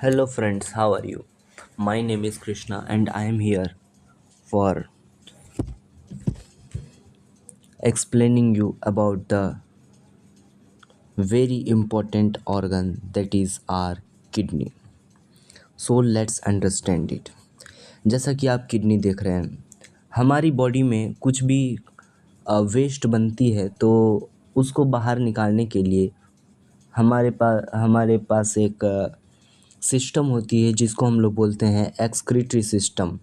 Hello friends, how are you? My name is Krishna and I am here for explaining you about the very important organ that is our kidney. So let's understand it. जैसा कि आप kidney देख रहे हैं, हमारी body में कुछ भी वेस्ट बनती है तो उसको बाहर निकालने के लिए हमारे पास एक सिस्टम होती है जिसको हम लोग बोलते हैं एक्सक्रीटरी सिस्टम।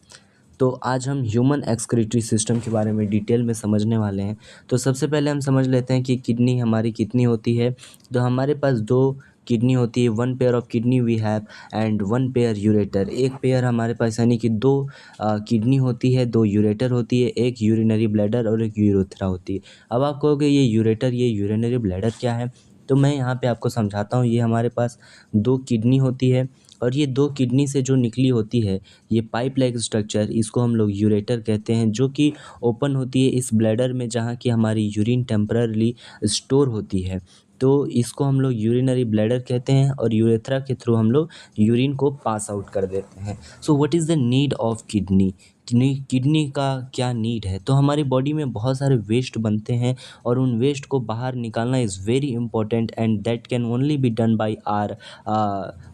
तो आज हम ह्यूमन एक्सक्रीटरी सिस्टम के बारे में डिटेल में समझने वाले हैं। तो सबसे पहले हम समझ लेते हैं कि किडनी हमारी कितनी होती है। तो हमारे पास दो किडनी होती है, one pair of kidney we have and one pair ureter. एक पेयर हमारे पास यानी कि दो किडनी होती है, दो यूरेटर होती है, एक यूरिनरी ब्लैडर और एक यूरेथ्रा होती है। अब आप कहोगे ये यूरेटर ये यूरिनरी ब्लैडर क्या है, तो मैं यहाँ पे आपको समझाता हूँ। ये हमारे पास दो किडनी होती है और ये दो किडनी से जो निकली होती है ये पाइप लाइक स्ट्रक्चर, इसको हम लोग यूरेटर कहते हैं, जो कि ओपन होती है इस ब्लैडर में जहाँ की हमारी यूरिन टेम्पररली स्टोर होती है। तो इसको हम लोग यूरिनरी ब्लैडर कहते हैं और यूरेथ्रा के थ्रू हम लोग यूरिन को पास आउट कर देते हैं। So what is the need of kidney? Kidney का क्या नीड है? तो हमारी बॉडी में बहुत सारे वेस्ट बनते हैं और उन वेस्ट को बाहर निकालना is very important and that can only be done by our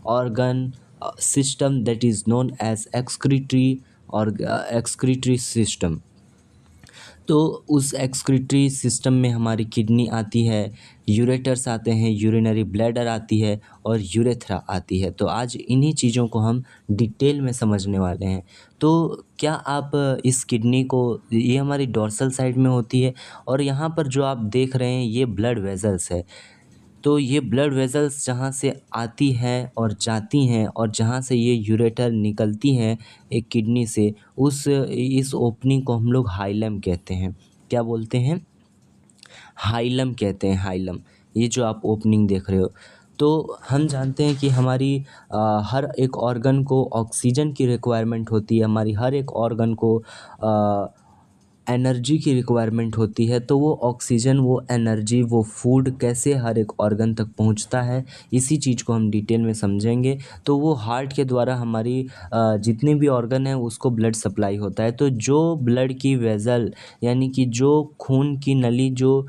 organ system that is known as excretory or excretory system। तो उस एक्सक्रीटरी सिस्टम में हमारी किडनी आती है, यूरेटर्स आते हैं, यूरिनरी ब्लैडर आती है और यूरेथ्रा आती है। तो आज इन्हीं चीज़ों को हम डिटेल में समझने वाले हैं। तो क्या आप इस किडनी को, ये हमारी डोर्सल साइड में होती है और यहाँ पर जो आप देख रहे हैं ये ब्लड वेजल्स है। तो ये ब्लड वेसल्स जहाँ से आती हैं और जाती हैं और जहाँ से ये यूरेटर निकलती हैं एक किडनी से, उस इस ओपनिंग को हम लोग हाइलम कहते हैं। क्या बोलते हैं? हाइलम कहते हैं, हाइलम। ये जो आप ओपनिंग देख रहे हो, तो हम जानते हैं कि हमारी हर एक ऑर्गन को ऑक्सीजन की रिक्वायरमेंट होती है, हमारी हर एक ऑर्गन को एनर्जी की रिक्वायरमेंट होती है। तो वो ऑक्सीजन, वो एनर्जी, वो फूड कैसे हर एक ऑर्गन तक पहुंचता है, इसी चीज़ को हम डिटेल में समझेंगे। तो वो हार्ट के द्वारा हमारी जितने भी ऑर्गन हैं उसको ब्लड सप्लाई होता है। तो जो ब्लड की वेज़ल यानी कि जो खून की नली जो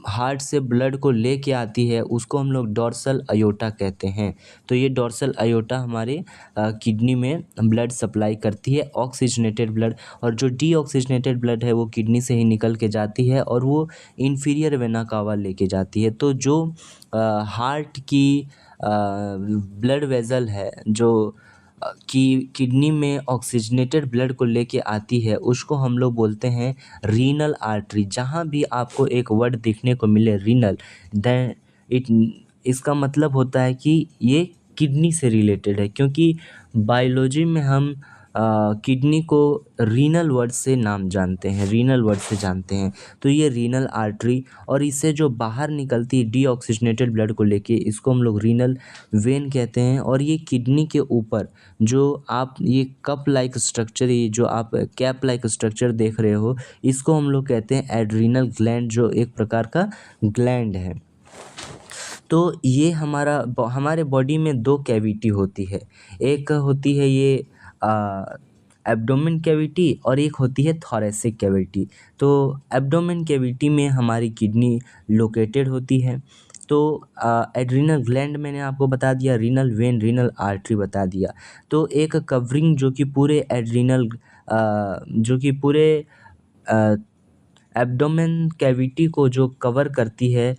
हार्ट से ब्लड को लेके आती है उसको हम लोग डोर्सल अयोटा कहते हैं। तो ये डोर्सल अयोटा हमारे किडनी में ब्लड सप्लाई करती है, ऑक्सीजनेटेड ब्लड। और जो डीऑक्सीजनेटेड ब्लड है वो किडनी से ही निकल के जाती है और वो इन्फीरियर वेना कावा लेके जाती है। तो जो हार्ट की ब्लड वेसल है जो कि किडनी में ऑक्सीजनेटेड ब्लड को लेके आती है, उसको हम लोग बोलते हैं रीनल आर्टरी। जहाँ भी आपको एक वर्ड देखने को मिले रीनल, देन इट इसका मतलब होता है कि ये किडनी से रिलेटेड है, क्योंकि बायोलॉजी में हम किडनी को रीनल वर्ड से नाम जानते हैं, रीनल वर्ड से जानते हैं। तो ये रीनल आर्टरी और इससे जो बाहर निकलती डीऑक्सीजनेटेड ब्लड को लेके, इसको हम लोग रीनल वेन कहते हैं। और ये किडनी के ऊपर जो आप ये कप लाइक स्ट्रक्चर, ये जो आप कैप लाइक स्ट्रक्चर देख रहे हो, इसको हम लोग कहते हैं एड्रीनल ग्लैंड, जो एक प्रकार का ग्लैंड है। तो ये हमारे बॉडी में दो कैविटी होती है। एक होती है ये एब्डोमेन कैविटी और एक होती है थोरैसिक कैविटी। तो एब्डोमेन कैविटी में हमारी किडनी लोकेटेड होती है। तो एड्रीनल ग्लैंड मैंने आपको बता दिया, रीनल वेन, रीनल आर्टरी बता दिया। तो एक कवरिंग जो कि पूरे एड्रीनल जो कि पूरे एब्डोमेन कैविटी को जो कवर करती है,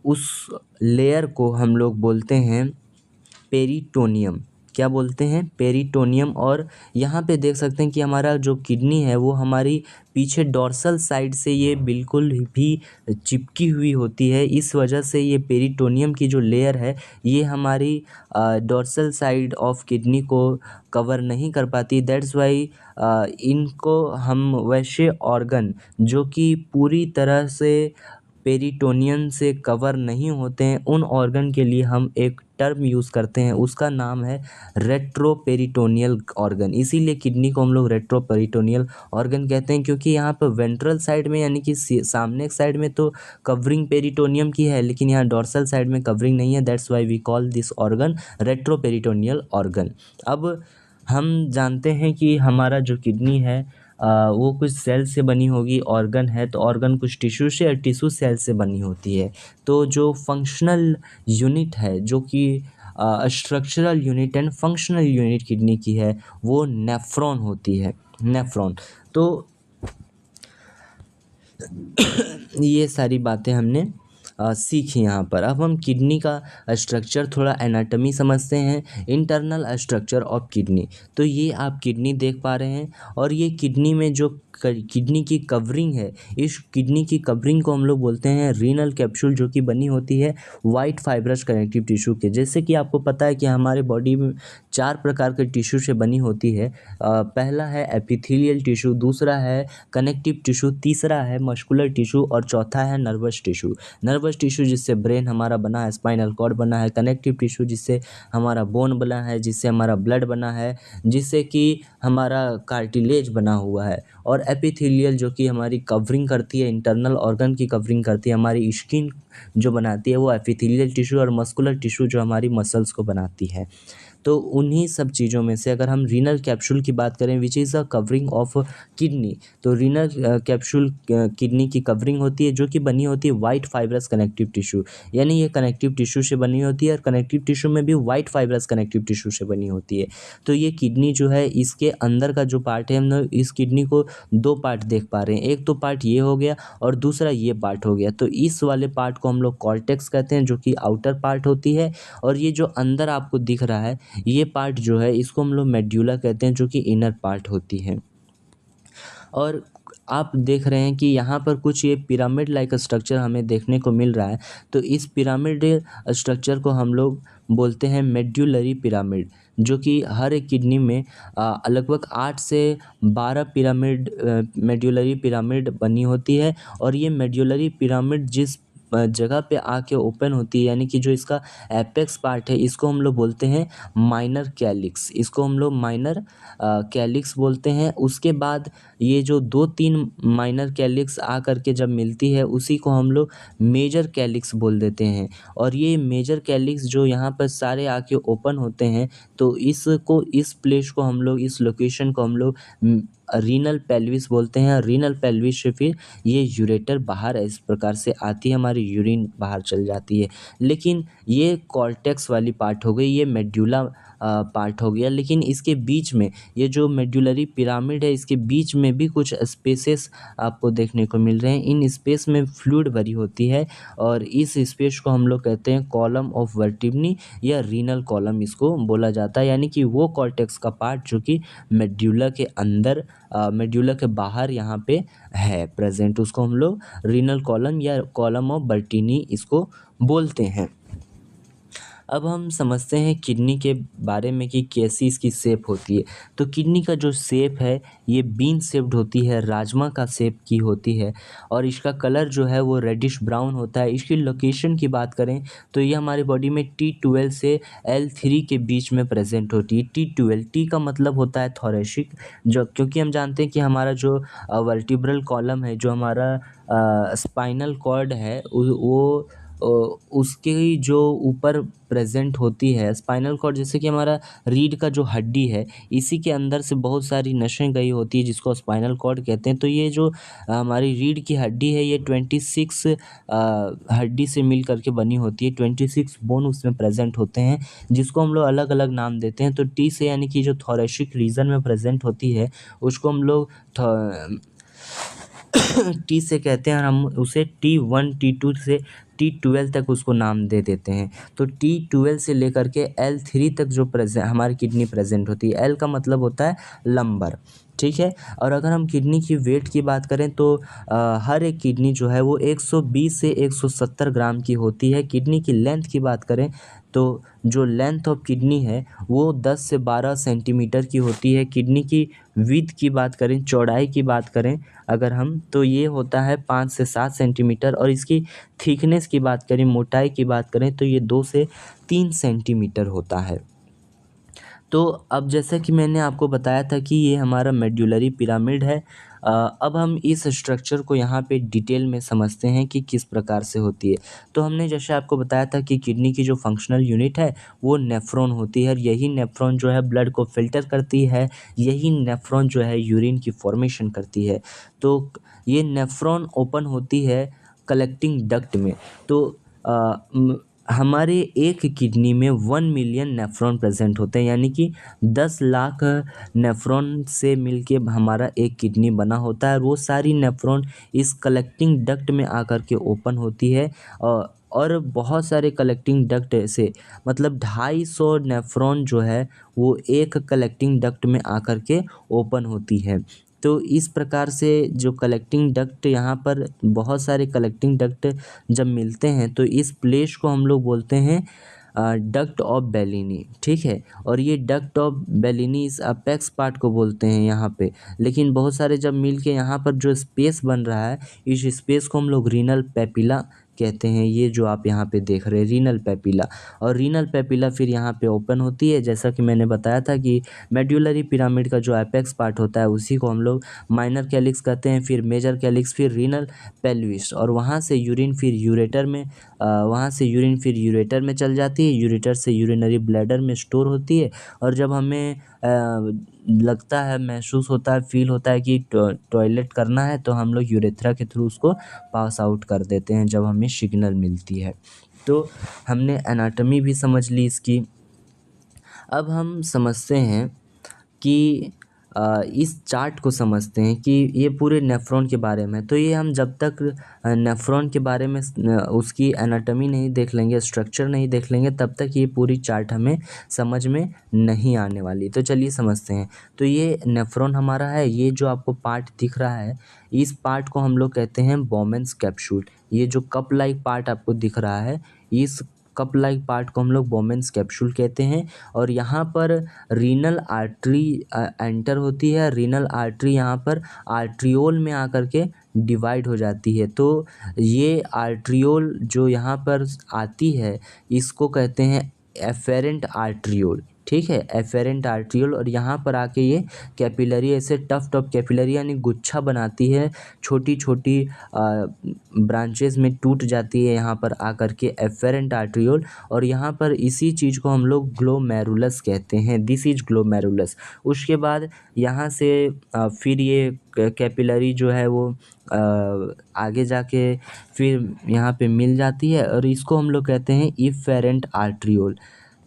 उस लेयर को हम लोग बोलते हैं पेरिटोनियम। क्या बोलते हैं? पेरिटोनियम। और यहाँ पे देख सकते हैं कि हमारा जो किडनी है वो हमारी पीछे डोर्सल साइड से ये बिल्कुल भी चिपकी हुई होती है। इस वजह से ये पेरिटोनियम की जो लेयर है ये हमारी डोर्सल साइड ऑफ किडनी को कवर नहीं कर पाती। दैट्स वाई इनको हम वैसे ऑर्गन जो कि पूरी तरह से पेरिटोनियम से कवर नहीं होते हैं उन ऑर्गन के लिए हम एक टर्म यूज़ करते हैं, उसका नाम है रेट्रोपेरिटोनियल ऑर्गन। इसीलिए किडनी को हम लोग रेट्रोपेरिटोनियल ऑर्गन कहते हैं, क्योंकि यहाँ पर वेंट्रल साइड में यानी कि सामने के साइड में तो कवरिंग पेरिटोनियम की है, लेकिन यहाँ डोर्सल साइड में कवरिंग नहीं है। That's why we call this organ retroperitoneal organ. अब हम जानते हैं कि हमारा जो किडनी है वो कुछ सेल से बनी होगी, ऑर्गन है तो ऑर्गन कुछ टिश्यू से और टिश्यू सेल से बनी होती है। तो जो फंक्शनल यूनिट है, जो कि structural unit and functional unit kidney की है, वो नेफ्रॉन होती है, नेफ्रॉन। तो ये सारी बातें हमने सीखी यहाँ पर। अब हम किडनी का स्ट्रक्चर, थोड़ा एनाटमी समझते हैं, इंटरनल स्ट्रक्चर ऑफ किडनी। तो ये आप किडनी देख पा रहे हैं, और ये किडनी में जो किडनी की कवरिंग है, इस किडनी की कवरिंग को हम लोग बोलते हैं रीनल कैप्सूल, जो कि बनी होती है वाइट फाइब्रस कनेक्टिव टिश्यू के। जैसे कि आपको पता है कि हमारे बॉडी में 4 प्रकार के टिश्यू से बनी होती है। पहला है एपिथेलियल टिश्यू, दूसरा है कनेक्टिव टिश्यू, तीसरा है मस्कुलर टिश्यू और चौथा है नर्वस टिश्यू। नर्वस टिश्यू जिससे ब्रेन हमारा बना है, स्पाइनल कॉर्ड बना है, कनेक्टिव टिश्यू जिससे हमारा बोन बना है, जिससे हमारा ब्लड बना है, जिससे कि हमारा कार्टिलेज बना हुआ है, और एपिथेलियल जो कि हमारी कवरिंग करती है, इंटरनल ऑर्गन की कवरिंग करती है, हमारी स्किन जो बनाती है वो एपिथेलियल टिश्यू, और मस्कुलर टिश्यू जो हमारी मसल्स को बनाती है। तो उन्हीं सब चीज़ों में से अगर हम रीनल कैप्सूल की बात करें, which is a covering of kidney, तो रीनल कैप्सूल किडनी की कवरिंग होती है, जो कि बनी होती है वाइट फाइब्रस कनेक्टिव टिश्यू। यानी ये कनेक्टिव टिश्यू से बनी होती है, और कनेक्टिव टिश्यू में भी वाइट फाइब्रस कनेक्टिव टिश्यू से बनी होती है। तो ये किडनी जो है, इसके अंदर का जो पार्ट है, हम लोग इस किडनी को 2 पार्ट देख पा रहे हैं। एक तो पार्ट ये हो गया, और दूसरा ये पार्ट हो गया। तो इस वाले पार्ट को हम लोग कॉर्टेक्स कहते हैं, जो कि आउटर पार्ट होती है, और ये जो अंदर आपको दिख रहा है, ये पार्ट जो है, इसको हम लोग मेड्यूला कहते हैं, जो कि इनर पार्ट होती है। और आप देख रहे हैं कि यहाँ पर कुछ ये पिरामिड लाइक स्ट्रक्चर हमें देखने को मिल रहा है। तो इस पिरामिड स्ट्रक्चर को हम लोग बोलते हैं मेड्यूलरी पिरामिड, जो कि हर एक किडनी में लगभग 8 से 12 पिरामिड, मेड्यूलरी पिरामिड बनी होती है। और ये मेड्यूलरी पिरामिड जिस जगह पे आके ओपन होती है, यानी कि जो इसका एपेक्स पार्ट है, इसको हम लोग बोलते हैं माइनर कैलिक्स, इसको हम लोग माइनर कैलिक्स बोलते हैं। उसके बाद ये जो 2-3 माइनर कैलिक्स आ करके जब मिलती है, उसी को हम लोग मेजर कैलिक्स बोल देते हैं। और ये मेजर कैलिक्स जो यहाँ पर सारे आके ओपन होते हैं, तो इसको, इस प्लेस को हम लोग, इस लोकेशन को हम लोग रीनल पेल्विस बोलते हैं। रीनल पेल्विस से फिर ये यूरेटर बाहर इस प्रकार से आती है, हमारी यूरिन बाहर चल जाती है। लेकिन ये कॉर्टेक्स वाली पार्ट हो गई, ये मेड्यूला पार्ट हो गया। लेकिन इसके बीच में, ये जो मेड्यूलरी पिरामिड है, इसके बीच में भी कुछ स्पेसेस आपको देखने को मिल रहे हैं। इन स्पेस में फ्लूइड भरी होती है, और इस स्पेस को हम लोग कहते हैं कॉलम ऑफ वर्टिब्नी, या रीनल कॉलम इसको बोला जाता है। यानी कि वो कॉर्टेक्स का पार्ट जो कि मेड्यूला के अंदर, मेड्यूला के बाहर यहाँ पे है प्रेजेंट, उसको हम लोग रीनल कॉलम या कॉलम ऑफ बर्टीनी इसको बोलते हैं। अब हम समझते हैं किडनी के बारे में कि कैसी इसकी शेप होती है। तो किडनी का जो शेप है, ये बीन शेप्ड होती है, राजमा का शेप की होती है, और इसका कलर जो है वो रेडिश ब्राउन होता है। इसकी लोकेशन की बात करें तो ये हमारी बॉडी में T12 से L3 के बीच में प्रेजेंट होती है। T12, टी का मतलब होता है थोरेसिक, जो, क्योंकि हम जानते हैं कि हमारा जो वर्टिब्रल कॉलम है, जो हमारा स्पाइनल कॉर्ड है, वो उसके जो ऊपर प्रेजेंट होती है स्पाइनल कॉर्ड, जैसे कि हमारा रीढ़ का जो हड्डी है, इसी के अंदर से बहुत सारी नसें गई होती है, जिसको स्पाइनल कॉर्ड कहते हैं। तो ये जो हमारी रीढ़ की हड्डी है, ये 26 हड्डी से मिल करके बनी होती है। 26 बोन उसमें प्रेजेंट होते हैं, जिसको हम लोग अलग अलग नाम देते हैं। तो टी से, यानी कि जो थोरेसिक रीजन में प्रेजेंट होती है, उसको हम लोग टी से कहते हैं, और हम उसे T1 T2 से T12 तक उसको नाम दे देते हैं। तो T12 से लेकर के L3 तक जो हमारी किडनी प्रेजेंट होती है, L का मतलब होता है लंबर, ठीक है। और अगर हम किडनी की वेट की बात करें तो हर एक किडनी जो है वो 120 से 170 ग्राम की होती है। किडनी की लेंथ की बात करें तो जो लेंथ ऑफ किडनी है वो 10 से 12 सेंटीमीटर की होती है। किडनी की विड्थ की बात करें, चौड़ाई की बात करें अगर हम, तो ये होता है 5 से 7 सेंटीमीटर। और इसकी थिकनेस की बात करें, मोटाई की बात करें तो ये 2 से 3 सेंटीमीटर होता है। तो अब जैसा कि मैंने आपको बताया था कि ये हमारा मेड्यूलरी पिरामिड है। अब हम इस स्ट्रक्चर को यहाँ पे डिटेल में समझते हैं कि किस प्रकार से होती है। तो हमने जैसे आपको बताया था कि किडनी की जो फंक्शनल यूनिट है वो नेफ्रॉन होती है, और यही नेफ्रॉन जो है ब्लड को फ़िल्टर करती है, यही नेफ्रॉन जो है यूरिन की फॉर्मेशन करती है। तो ये नेफ्रॉन ओपन होती है कलेक्टिंग डक्ट में। तो हमारे एक किडनी में 1 मिलियन नेफ्रॉन प्रेजेंट होते हैं, यानी कि 10 लाख नेफ्रॉन से मिलके हमारा एक किडनी बना होता है। और वो सारी नेफ्रॉन इस कलेक्टिंग डक्ट में आकर के ओपन होती है। और बहुत सारे कलेक्टिंग डक्ट से मतलब 250 नेफ्रॉन जो है वो एक कलेक्टिंग डक्ट में आकर के ओपन होती है। तो इस प्रकार से जो कलेक्टिंग डक्ट, यहाँ पर बहुत सारे कलेक्टिंग डक्ट जब मिलते हैं तो इस प्लेस को हम लोग बोलते हैं डक्ट ऑफ बेलिनी, ठीक है। और ये डक्ट ऑफ बेलिनी इस अपेक्स पार्ट को बोलते हैं यहाँ पे। लेकिन बहुत सारे जब मिल के यहाँ पर जो स्पेस बन रहा है, इस स्पेस को हम लोग रीनल पेपिला कहते हैं। ये जो आप यहाँ पे देख रहे हैं रीनल पेपिला, और रीनल पेपिला फिर यहाँ पे ओपन होती है। जैसा कि मैंने बताया था कि मेड्यूलरी पिरामिड का जो एपेक्स पार्ट होता है उसी को हम लोग माइनर कैलिक्स कहते हैं, फिर मेजर कैलिक्स, फिर रीनल पेल्विस। और वहाँ से यूरिन फिर यूरेटर में चल जाती है। यूरेटर से यूरिनरी ब्लैडर में स्टोर होती है। और जब हमें लगता है, महसूस होता है, फील होता है कि टॉयलेट करना है, तो हम लोग यूरेथ्रा के थ्रू उसको पास आउट कर देते हैं जब हमें सिग्नल मिलती है। तो हमने एनाटॉमी भी समझ ली इसकी। अब हम समझते हैं कि इस चार्ट को समझते हैं कि ये पूरे नेफ्रॉन के बारे में। तो ये हम जब तक नेफ्रॉन के बारे में उसकी एनाटॉमी नहीं देख लेंगे, स्ट्रक्चर नहीं देख लेंगे, तब तक ये पूरी चार्ट हमें समझ में नहीं आने वाली। तो चलिए समझते हैं। तो ये नेफ्रॉन हमारा है, ये जो आपको पार्ट दिख रहा है, इस पार्ट को हम लोग कहते हैं बोमेन्स कैप्सूल। ये जो कप लाइक पार्ट आपको दिख रहा है, इस कप लाइक पार्ट को हम लोग बोमेन्स कैप्सूल कहते हैं। और यहाँ पर रीनल आर्टरी एंटर होती है। रीनल आर्टरी यहाँ पर आर्ट्रियोल में आकर के डिवाइड हो जाती है। तो ये आर्ट्रियोल जो यहाँ पर आती है इसको कहते हैं एफेरेंट आर्ट्रियोल, ठीक है, एफेरेंट आर्ट्रियोल। और यहाँ पर आके ये कैपिलरी ऐसे टफ्ट ऑफ कैपिलरी यानी गुच्छा बनाती है, छोटी छोटी ब्रांचेस में टूट जाती है यहाँ पर आकर के एफेरेंट आर्ट्रियोल। और यहाँ पर इसी चीज़ को हम लोग ग्लोमेरुलस कहते हैं, दिस इज ग्लोमेरुलस। उसके बाद यहाँ से फिर ये कैपिलरी जो है वो आगे जाके फिर यहाँ पे मिल जाती है, और इसको हम लोग कहते हैं इफेरेंट आर्ट्रियोल।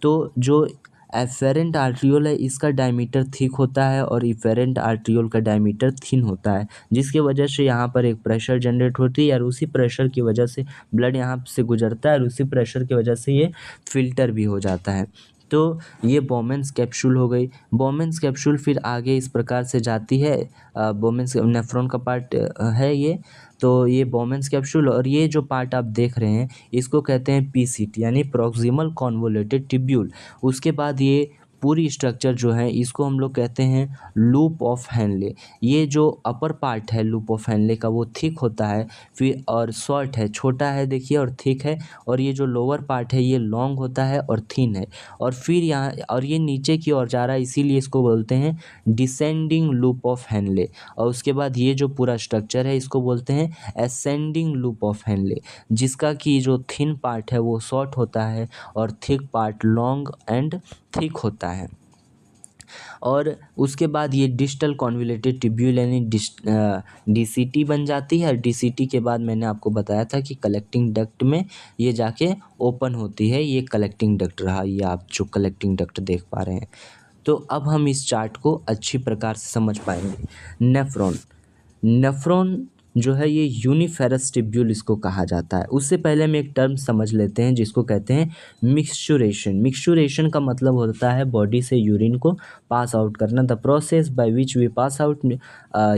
तो जो एफेरेंट आर्ट्रियोल है इसका डायमीटर थिक होता है और इफेरेंट आर्ट्रियोल का डायमीटर थिन होता है, जिसकी वजह से यहाँ पर एक प्रेशर जनरेट होती है, और उसी प्रेशर की वजह से ब्लड यहाँ से गुजरता है, और उसी प्रेशर की वजह से ये फिल्टर भी हो जाता है। तो ये बोमेन्स कैप्सूल हो गई। बोमेन्स कैप्सूल फिर आगे इस प्रकार से जाती है। बोमेन्स नेफ्रॉन का पार्ट है ये। तो ये बोमेन्स कैप्सूल, और ये जो पार्ट आप देख रहे हैं इसको कहते हैं पीसीटी यानी प्रॉक्सिमल कॉन्वोल्यूटेड ट्यूब्यूल। उसके बाद ये पूरी स्ट्रक्चर जो है इसको हम लोग कहते हैं लूप ऑफ हेनले। ये जो अपर पार्ट है लूप ऑफ हेनले का वो थिक होता है, फिर और शॉर्ट है, छोटा है देखिए, और थिक है। और ये जो लोअर पार्ट है ये लॉन्ग होता है और थिन है। और फिर यहाँ और ये नीचे की ओर जा रहा है, इसीलिए इसको बोलते हैं डिसेंडिंग लूप ऑफ हेनले। और उसके बाद ये जो पूरा स्ट्रक्चर है इसको बोलते हैं असेंडिंग लूप ऑफ हेनले, जिसका कि जो थिन पार्ट है वो शॉर्ट होता है और thick part long and thick होता है। और उसके बाद ये डिस्टल कॉन्वोल्यूटेड ट्यूब्यूल यानी डीसीटी बन जाती है। डीसीटी के बाद मैंने आपको बताया था कि कलेक्टिंग डक्ट में ये जाके ओपन होती है। ये कलेक्टिंग डक्ट रहा, ये आप जो कलेक्टिंग डक्ट देख पा रहे हैं। तो अब हम इस चार्ट को अच्छी प्रकार से समझ पाएंगे। नेफ्रॉन जो है ये यूनिफेरस टिब्यूल इसको कहा जाता है। उससे पहले हम एक टर्म समझ लेते हैं जिसको कहते हैं मिक्सचुरेशन। मिक्सचुरेशन का मतलब होता है बॉडी से यूरिन को पास आउट करना। The process by which we pass out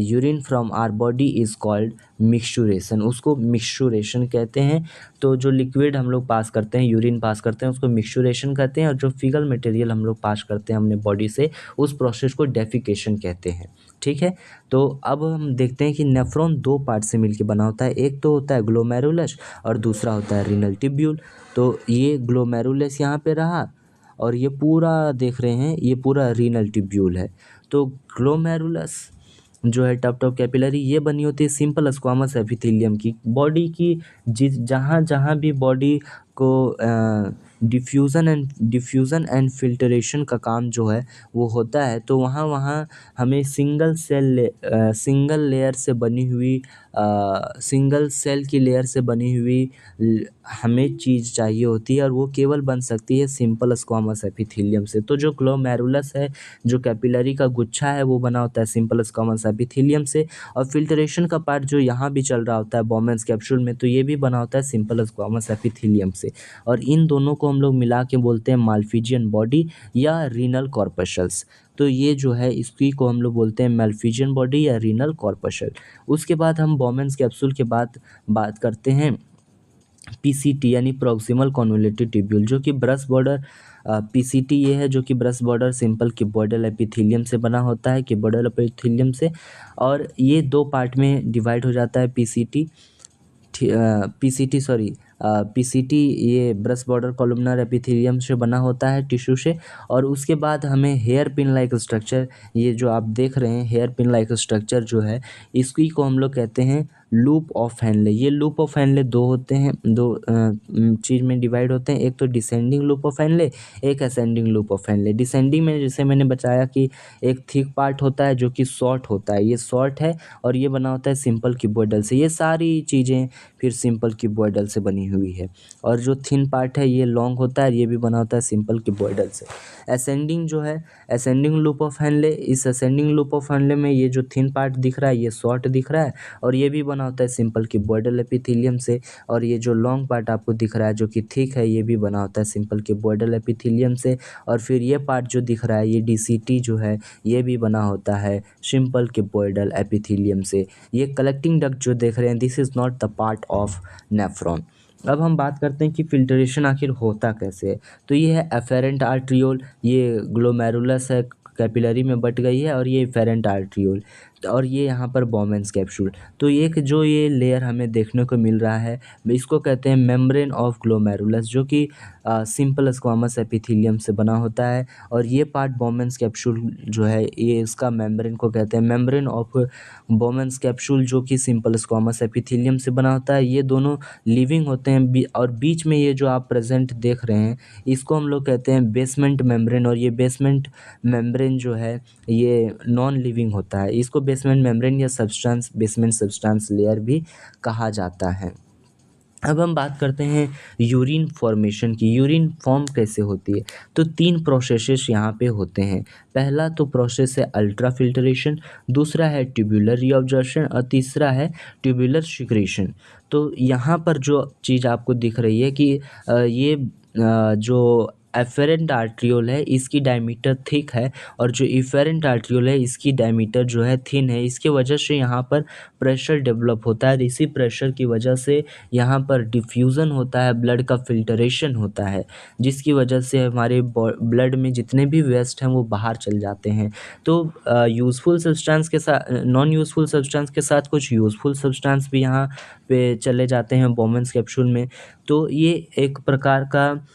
urine from our body is called micturition. उसको मिक्सचुरेशन कहते हैं। तो जो लिक्विड हम लोग पास करते हैं, यूरिन पास करते हैं, उसको मिक्सचुरेशन कहते हैं। और जो फीकल मटेरियल हम लोग पास करते हैं अपने बॉडी से, उस प्रोसेस को डेफिकेशन कहते हैं। ठीक है। तो अब हम देखते हैं कि नेफ्रॉन दो पार्ट से मिलकर बना होता है। एक तो होता है ग्लोमेरुलस और दूसरा होता है रीनल टिब्यूल। तो ये ग्लोमेरुलस यहाँ पे रहा और ये पूरा देख रहे हैं, ये पूरा रीनल टिब्यूल है। तो ग्लोमेरुलस जो है टफ टफ कैपिलरी, ये बनी होती है सिंपल स्क्वामस एपिथेलियम की। बॉडी की जहाँ जहाँ भी बॉडी को डिफ्यूज़न एंड फिल्टरेशन का काम जो है वो होता है, तो वहाँ वहाँ हमें सिंगल लेयर से बनी हुई सिंगल सेल की लेयर से बनी हुई हमें चीज़ चाहिए होती है, और वो केवल बन सकती है सिंपल स्क्वामस एपिथेलियम से। तो जो ग्लोमेरुलस है, जो कैपिलरी का गुच्छा है, वो बना होता है सिंपल स्क्वामस एपिथेलियम से। और फिल्ट्रेशन का पार्ट जो यहाँ भी चल रहा होता है बोमेन्स कैप्सूल में, तो ये भी बना होता है सिंपल स्क्वामस एपिथेलियम से। और इन दोनों को हम लोग मिला के बोलते हैं माल्फिजियन बॉडी या रीनल कॉर्पशल्स। तो ये जो है इसकी को हम लोग बोलते हैं माल्फिजियन बॉडी या रीनल कॉर्पशल। उसके बाद हम बोमेन्स कैप्सूल के बाद बात करते हैं पीसीटी यानी प्रॉक्सिमल कॉन्वोल्यूटेड ट्यूब्यूल, जो कि ब्रश बॉर्डर पीसीटी ये है जो कि brush border simple cuboidal epithelium से बना होता है, क्यूबॉइडल एपिथेलियम से। और ये दो पार्ट में डिवाइड हो जाता है पीसीटी ये ब्रश बॉर्डर कॉलमनर एपिथेलियम से बना होता है, टिश्यू से। और उसके बाद हमें हेयर पिन लाइक स्ट्रक्चर, ये जो आप देख रहे हैं हेयर पिन लाइक स्ट्रक्चर जो है, इसकी को हम लोग कहते हैं लूप ऑफ हेनले। ये लूप ऑफ हेनले दो होते हैं, दो चीज़ में डिवाइड होते हैं। एक तो डिसेंडिंग लूप ऑफ हेनले, एक ascending loop of Henle. Descending में जैसे मैंने बताया कि एक थिक पार्ट होता है जो कि शॉर्ट होता है, ये शॉर्ट है और ये बना होता है सिंपल क्यूबॉइडल से। ये सारी चीज़ें फिर सिंपल क्यूबॉइडल से बनी हुई है। और जो थिन पार्ट है ये लॉन्ग होता है, ये भी बना होता है सिंपल क्यूबॉइडल से। असेंडिंग जो है, असेंडिंग लूप ऑफ हेनले, इस असेंडिंग लूप ऑफ हेनले में ये जो थिन पार्ट दिख रहा है ये शॉर्ट दिख रहा है, और ये भी बना होता है सिंपल क्यूबॉइडल एपिथेलियम से। और ये जो लॉन्ग पार्ट आपको दिख रहा है जो कि थिक है, ये भी बना होता है सिंपल क्यूबॉइडल एपिथेलियम से। और फिर ये पार्ट जो दिख रहा है ये डीसीटी जो है, ये भी बना होता है सिंपल क्यूबॉइडल एपिथेलियम से। ये कलेक्टिंग डक्ट जो देख रहे हैं, this is not the part of nephron. अब हम बात करते हैं कि फिल्ट्रेशन आखिर होता कैसे है। तो ये है एफेरेंट आर्ट्रियोल, ये ग्लोमेरुलस है कैपिलरी में बट गई है, और ये एफेरेंट आर्ट्रियोल, और ये यहाँ पर बोमेन्स कैप्सूल। तो एक जो ये लेयर हमें देखने को मिल रहा है, इसको कहते हैं मेम्ब्रेन ऑफ ग्लोमेरुलस, जो कि सिंपल स्क्वामस एपिथेलियम से बना होता है। और ये पार्ट बोमेन्स कैप्सूल जो है, ये इसका मेम्ब्रेन को कहते हैं मेम्ब्रेन ऑफ बोमेन्स कैप्सूल, जो कि सिंपल स्क्वामस एपिथेलियम से बना होता है। ये दोनों लिविंग होते हैं, और बीच में ये जो आप प्रेजेंट देख रहे हैं, इसको हम लोग कहते हैं बेसमेंट मेम्ब्रेन। और ये बेसमेंट मेम्ब्रेन जो है ये नॉन लिविंग होता है, इसको बेसमेंट मेम्ब्रेन या बेसमेंट सब्सटेंस लेयर भी कहा जाता है। अब हम बात करते हैं यूरिन फॉर्मेशन की। यूरिन फॉर्म कैसे होती है? तो 3 प्रोसेसेस यहाँ पे होते हैं। पहला तो प्रोसेस है अल्ट्रा फिल्ट्रेशन, दूसरा है ट्यूबुलर रीअब्जॉर्प्शन और तीसरा है ट्यूबुलर सिक्रेशन। तो यहाँ पर जो चीज़ आपको दिख रही है कि ये जो एफेरेंट आर्ट्रियोल है इसकी डायमीटर थिक है, और जो इफेरेंट आर्ट्रियोल है इसकी डायमीटर जो है थिन है। इसके वजह से यहाँ पर प्रेशर डेवलप होता है, इसी प्रेशर की वजह से यहाँ पर डिफ्यूज़न होता है, ब्लड का फिल्टरेशन होता है, जिसकी वजह से हमारे ब्लड में जितने भी वेस्ट हैं वो बाहर चल जाते हैं। तो यूज़फुल सब्सटेंस के साथ नॉन यूज़फुल सब्सटेंस के साथ कुछ यूज़फुल सब्सटेंस भी यहाँ पे चले जाते हैं बोमेन्स कैप्सूल में। तो ये एक प्रकार का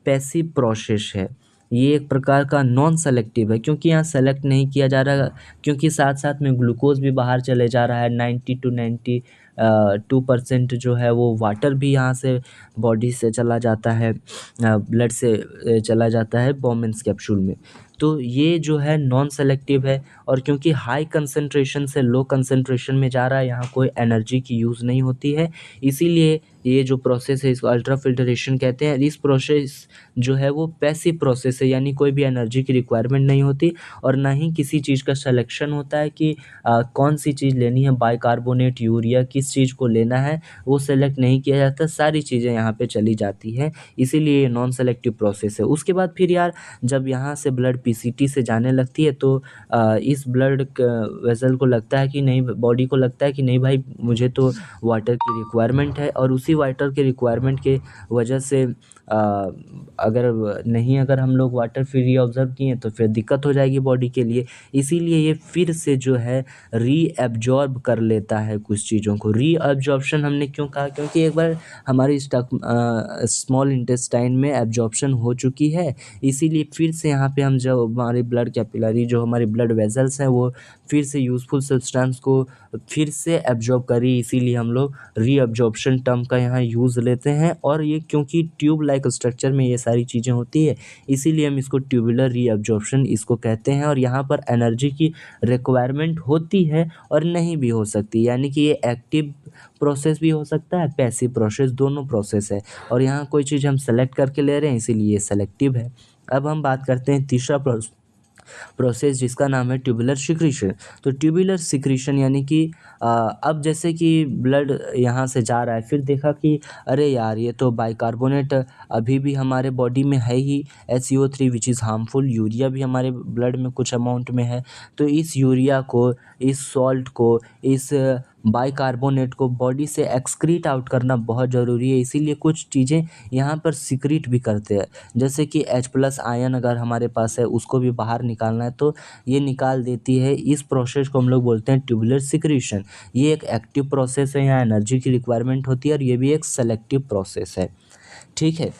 पैसिव प्रोसेस है, ये एक प्रकार का नॉन सेलेक्टिव है, क्योंकि यहाँ सेलेक्ट नहीं किया जा रहा, क्योंकि साथ साथ में ग्लूकोज भी बाहर चले जा रहा है। 90 to 92% जो है वो वाटर भी यहाँ से बॉडी से चला जाता है, ब्लड से चला जाता है बोमेन्स कैप्सूल में। तो ये जो है नॉन सेलेक्टिव है, और क्योंकि हाई कंसंट्रेशन से लो कंसंट्रेशन में जा रहा है, यहाँ कोई एनर्जी की यूज़ नहीं होती है, इसीलिए ये जो प्रोसेस है इसको अल्ट्रा फिल्ट्रेशन कहते हैं। इस प्रोसेस जो है वो पैसिव प्रोसेस है, यानी कोई भी एनर्जी की रिक्वायरमेंट नहीं होती, और ना ही किसी चीज़ का सिलेक्शन होता है कि कौन सी चीज़ लेनी है, बाइकार्बोनेट, यूरिया, किस चीज़ को लेना है वो सेलेक्ट नहीं किया जाता, सारी चीज़ें यहाँ पे चली जाती हैं, इसीलिए ये नॉन सेलेक्टिव प्रोसेस है। उसके बाद फिर यार जब यहाँ से ब्लड पीसीटी से जाने लगती है तो इस ब्लड वेसल को लगता है कि नहीं, बॉडी को लगता है कि नहीं भाई मुझे तो वाटर की रिक्वायरमेंट है, और उसी वाटर के रिक्वायरमेंट के वजह से अगर हम लोग वाटर फ्री ऑब्ज़र्व किए तो फिर दिक्कत हो जाएगी बॉडी के लिए, इसीलिए ये फिर से जो है रीअब्ज़ॉर्ब कर लेता है कुछ चीज़ों को। रीअब्ज़ॉर्प्शन हमने क्यों कहा, क्योंकि एक बार हमारी स्मॉल इंटेस्टाइन में एब्ज़ॉर्प्शन हो चुकी है, इसीलिए फिर से यहाँ पे हम जो हमारी ब्लड कैपिलरी, जो हमारी ब्लड वेसल्स हैं, वो फिर से यूज़फुल सब्सटेंस को फिर से एब्ज़ॉर्ब करी, इसीलिए हम लोग रीअब्ज़ॉर्प्शन टर्म का यहाँ यूज़ लेते हैं। और ये क्योंकि ट्यूब लाइक स्ट्रक्चर में ये सारी चीज़ें होती है, इसीलिए हम इसको ट्यूबुलर रीअब्ज़ॉर्प्शन इसको कहते हैं। और यहाँ पर एनर्जी की रिक्वायरमेंट होती है और नहीं भी हो सकती, यानी कि ये एक्टिव प्रोसेस भी हो सकता है, पैसिव प्रोसेस, दोनों प्रोसेस है, और यहाँ कोई चीज़ हम सेलेक्ट करके ले रहे हैं, इसीलिए ये सेलेक्टिव है। अब हम बात करते हैं तीसरा प्रोसेस जिसका नाम है ट्यूबुलर सिक्रीशन। तो ट्यूबुलर सिक्रीशन यानी कि अब जैसे कि ब्लड यहाँ से जा रहा है, फिर देखा कि अरे यार ये तो बाइकार्बोनेट अभी भी हमारे बॉडी में है ही, SiO3 which is harmful, urea भी हमारे ब्लड में कुछ अमाउंट में है, तो इस यूरिया को, इस सॉल्ट को, इस बाइकार्बोनेट को बॉडी से एक्सक्रीट आउट करना बहुत ज़रूरी है, इसीलिए कुछ चीज़ें यहाँ पर सिक्रीट भी करते हैं, जैसे कि H+ आयन अगर हमारे पास है उसको भी बाहर निकालना है तो ये निकाल देती है। इस प्रोसेस को हम लोग बोलते हैं ट्यूबुलर सिक्रीशन। ये एक एक्टिव प्रोसेस है, यहाँ एनर्जी की रिक्वायरमेंट होती है, और ये भी एक सेलेक्टिव प्रोसेस है। ठीक है,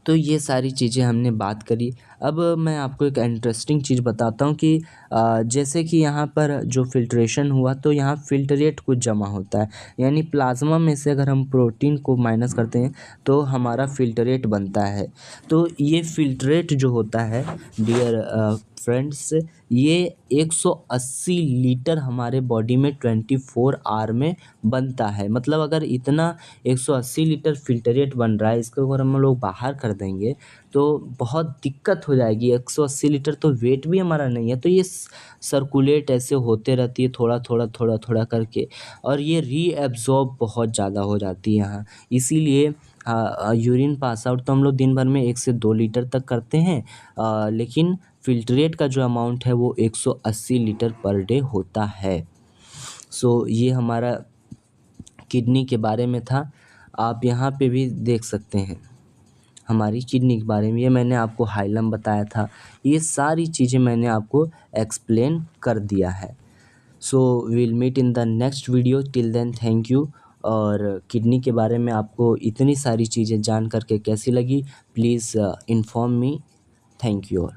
तो ये सारी चीज़ें हमने बात करी। अब मैं आपको एक इंटरेस्टिंग चीज़ बताता हूँ कि जैसे कि यहाँ पर जो फ़िल्ट्रेशन हुआ तो यहाँ फ़िल्ट्रेट कुछ जमा होता है, यानी प्लाज्मा में से अगर हम प्रोटीन को माइनस करते हैं तो हमारा फ़िल्ट्रेट बनता है। तो ये फ़िल्ट्रेट जो होता है डियर फ्रेंड्स, ये 180 लीटर हमारे बॉडी में 24 आवर में बनता है। मतलब अगर इतना 180 लीटर फ़िल्ट्रेट बन रहा है, इसको अगर हम लोग बाहर कर देंगे तो बहुत दिक्कत हो जाएगी। 180 लीटर तो वेट भी हमारा नहीं है, तो ये सर्कुलेट ऐसे होते रहती है थोड़ा थोड़ा थोड़ा थोड़ा करके, और ये रीअब्ज़ॉर्ब बहुत ज़्यादा हो जाती है यहाँ, इसीलिए यूरिन पास आउट तो हम लोग दिन भर में 1 से 2 लीटर तक करते हैं, लेकिन फ़िल्ट्रेट का जो अमाउंट है वो 180 लीटर पर डे होता है। सो ये हमारा किडनी के बारे में था। आप यहाँ पे भी देख सकते हैं हमारी किडनी के बारे में, ये मैंने आपको हाइलम बताया था, ये सारी चीज़ें मैंने आपको एक्सप्लेन कर दिया है। So will meet in the next video, till then thank you. और किडनी के बारे में आपको इतनी सारी चीज़ें जान करके कैसी लगी, please inform me. Thank you all.